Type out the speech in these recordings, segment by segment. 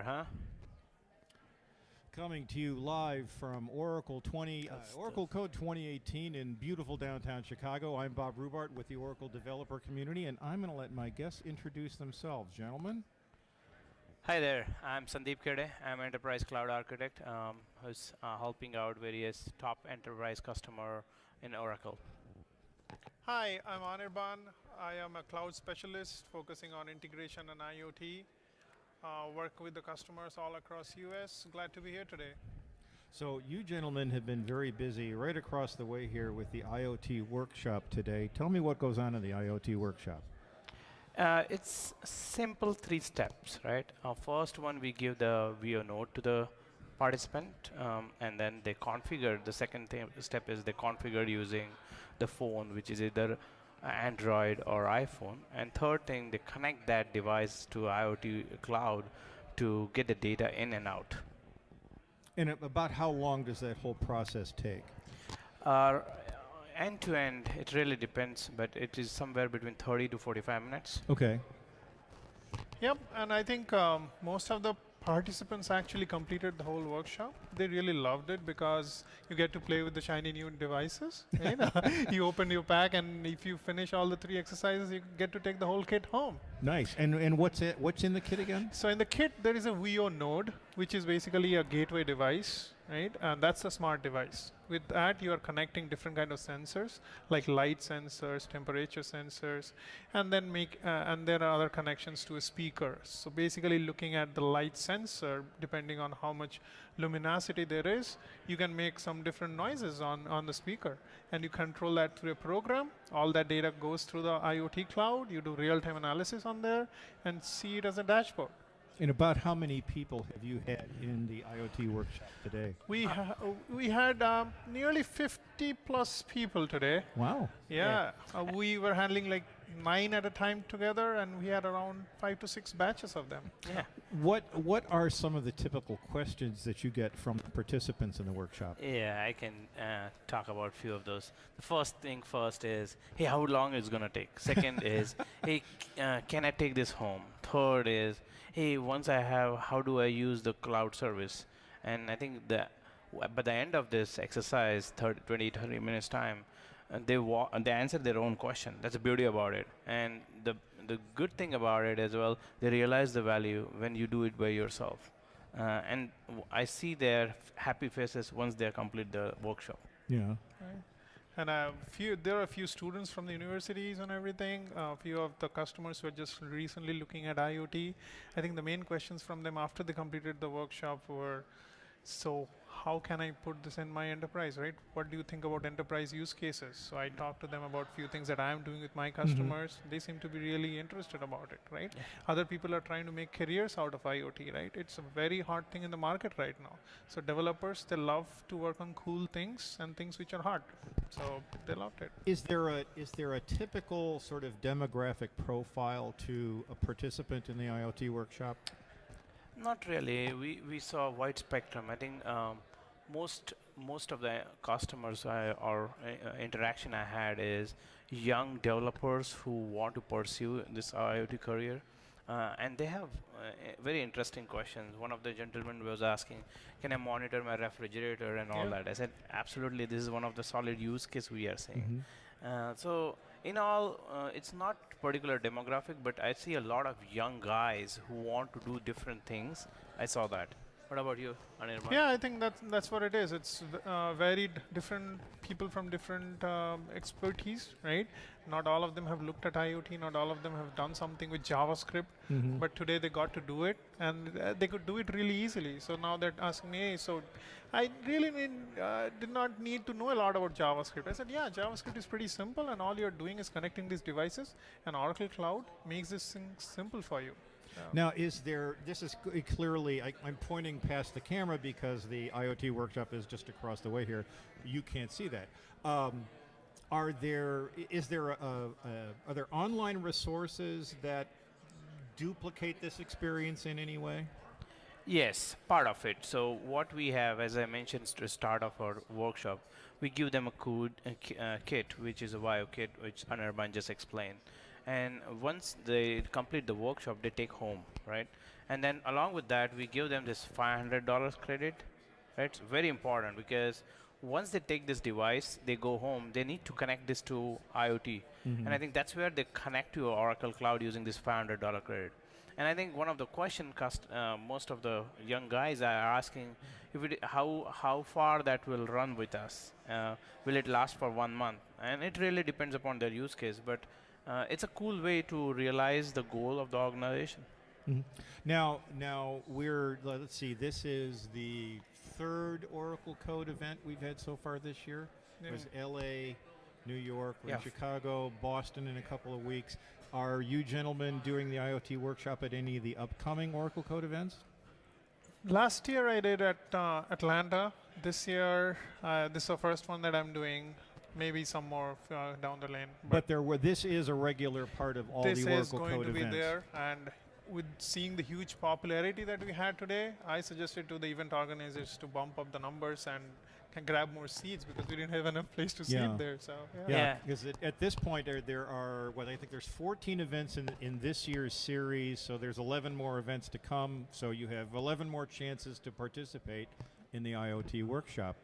huh? Coming to you live from Oracle Code 2018 in beautiful downtown Chicago. I'm Bob Rubart with the Oracle developer community, and I'm going to let my guests introduce themselves. Gentlemen? Hi there, I'm Sandeep Kede. I'm an enterprise cloud architect who's helping out various top enterprise customer in Oracle. Hi, I'm Anirban. I am a cloud specialist focusing on integration and IoT. Work with the customers all across US. Glad to be here today. So you gentlemen have been very busy right across the way here with the IoT workshop today. Tell me what goes on in the IoT workshop. It's simple 3 steps, right? First one, we give the VO node to the participant, and then they configure. The second step is they configure using the phone, which is either Android or iPhone. And third thing, they connect that device to IoT cloud to get the data in and out. And about how long does that whole process take? End to end, it really depends, but it is somewhere between 30 to 45 minutes. Okay. Yep, and I think most of the participants actually completed the whole workshop. They really loved it because you get to play with the shiny new devices. Right? You open your pack, and if you finish all the 3 exercises, you get to take the whole kit home. Nice. And what's in the kit again? So in the kit, there is a VO node, which is basically a gateway device, right? And that's a smart device. With that, you are connecting different kind of sensors, like light sensors, temperature sensors, and then and there are other connections to a speaker. So basically, looking at the light sensor, depending on how much luminosity there is, you can make some different noises on the speaker, and you control that through a program. All that data goes through the IoT cloud. You do real-time analysis on there and see it as a dashboard. And about how many people have you had in the IoT workshop today? We had nearly 50 plus people today. Wow. Yeah, we were handling like 9 at a time together, and we had around 5 to 6 batches of them. Yeah. What are some of the typical questions that you get from the participants in the workshop? Yeah, I can talk about a few of those. The first thing first is, hey, how long is it going to take? Second is, hey, can I take this home? Third is, hey, once I have, how do I use the cloud service? And I think that by the end of this exercise, 30 minutes time, they answer their own question. That's the beauty about it. And the good thing about it as well, they realize the value when you do it by yourself. And I see their happy faces once they complete the workshop. Yeah. Right. And there are a few students from the universities and everything. A few of the customers who are just recently looking at IoT. I think the main questions from them after they completed the workshop were, so how can I put this in my enterprise, right? What do you think about enterprise use cases? So I talked to them about a few things that I'm doing with my customers. They seem to be really interested about it, right? Yeah. Other people are trying to make careers out of IoT, right? It's a very hard thing in the market right now. So developers, they love to work on cool things and things which are hard. So they loved it. Is there a typical sort of demographic profile to a participant in the IoT workshop? Not really. We saw a wide spectrum. I think most of the customers or interaction I had is young developers who want to pursue this IoT career, and they have very interesting questions. One of the gentlemen was asking, "Can I monitor my refrigerator and all that?" I said, "Absolutely. This is one of the solid use case we are seeing." So in all, it's not particular demographic, but I see a lot of young guys who want to do different things. I saw that. What about you, Anirban? Yeah, I think that's what it is. It's varied, different people from different expertise, right? Not all of them have looked at IoT. Not all of them have done something with JavaScript. But today they got to do it, and they could do it really easily. So now they're asking me, hey, so I really did not need to know a lot about JavaScript. I said, yeah, JavaScript is pretty simple, and all you're doing is connecting these devices, and Oracle Cloud makes this thing simple for you. Now, this is clearly, I'm pointing past the camera because the IoT workshop is just across the way here. You can't see that. Are there online resources that duplicate this experience in any way? Yes, part of it. So what we have, as I mentioned to start of our workshop, we give them a kit, which is a VIO kit, which Anirban just explained. And once they complete the workshop, they take home, right? And then along with that, we give them this $500 credit. Right? It's very important because once they take this device, they go home, they need to connect this to IoT. And I think that's where they connect to Oracle Cloud using this $500 credit. And I think one of the question most of the young guys are asking, if how far that will run with us? Will it last for 1 month? And it really depends upon their use case, but it's a cool way to realize the goal of the organization. Mhm. Now let's see. This is the third Oracle Code event we've had so far this year. Yeah. It was L.A., New York, we're in Yeah. Chicago, Boston in a couple of weeks. Are you gentlemen doing the IoT workshop at any of the upcoming Oracle Code events? Last year I did at Atlanta. This year, this is the first one that I'm doing. Maybe some more down the lane. But this is a regular part of all This the is Oracle going Code to be events. there, and with seeing the huge popularity that we had today, I suggested to the event organizers to bump up the numbers and can grab more seats because we didn't have enough place to Yeah. seat there. So Yeah. Because at this point there are I think there's 14 events in this year's series, so there's 11 more events to come. So you have 11 more chances to participate in the IoT workshop.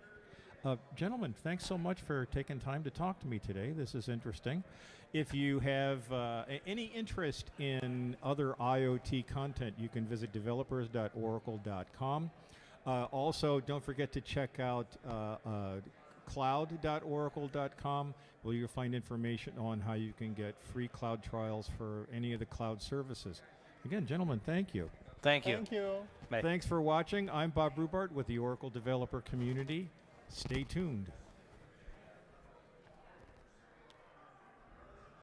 Gentlemen, thanks so much for taking time to talk to me today. This is interesting. If you have any interest in other IoT content, you can visit developers.oracle.com. Also, don't forget to check out cloud.oracle.com, where you'll find information on how you can get free cloud trials for any of the cloud services. Again, gentlemen, thank you. Thank you. Thank you. Bye. Thanks for watching. I'm Bob Rubart with the Oracle Developer Community. Stay tuned.